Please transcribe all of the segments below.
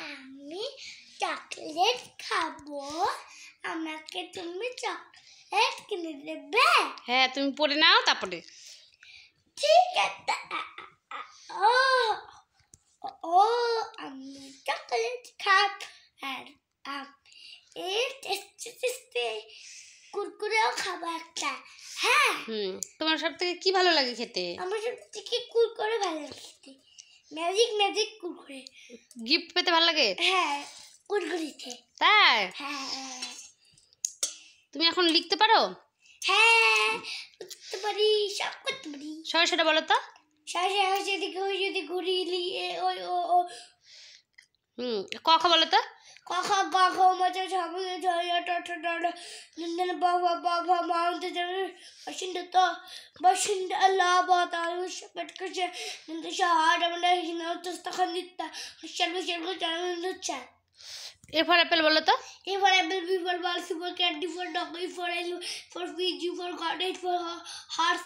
আমি চকলেট খাবো, আমাকে তুমি চকলেট কিনে দেবে? হ্যাঁ, তুমি পড়ে নাও তারপরে। ঠিক আছে। ও ও আমি চকলেট খাব আর এই টেস্টি টেস্টি কুরকুরেও খাবো একটা। হ্যাঁ, তোমার সব থেকে কি ভালো লাগে খেতে? আমার সব থেকে কুরকুরে ভালো লাগে খেতে। ম্যাজিক কুরকুরে। গিফট পেতে ভালো লাগে? হ্যাঁ, কুরকুরেতে। তাই? হ্যাঁ। তুমি এখন লিখতে পারো? হ্যাঁ, করতে পারি, সব করতে পারি। সেটা বলো তো। এদিকে ওই যদি ঘুরি ওই ও ক খ বলো তো। ক খ গ ঘ মজা ঝাবু ঝয়া ট ঠ ড ঢ নন্দন ব ভ ব ভ মাউন্ট জর বসিন্দ আল্লাহ বাতাল পটকশ নন্দ শাহাদ আমরা হিনা তস্তখান দিতা সর্ব জানুচ্ছা। এ ফর অ্যাপেল বলো তো। A for apple, B for ball, C for cat, D for dog, E for elephant, for fish, G for goat, H for horse,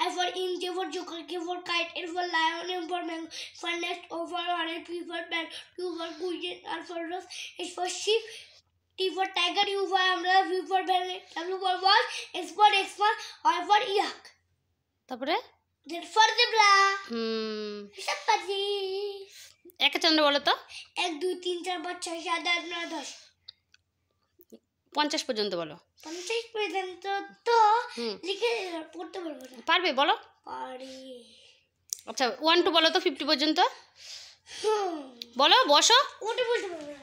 I for inch, J for joker, K for kite, L for lion, M for mango, for nest, O for orange, P for bat, Q for pigeon, R for rose, H for sheep, T for tiger, U for umbrella, V for parrot, W for watch, X for X-man, Y for yak. তারপরে Z for zebra. সব পারি। একে চন্দ্র বলো তো। 1 2 3 4 5 6 7 8 9 10 50 পর্যন্ত বলো। 50 পর্যন্ত তো লিখে পড়তে পারবো না। পারবে বলো। পারি। আচ্ছা 1 2 বলো তো 50 পর্যন্ত বলো, বসো। ওটা বলতে পারবো না।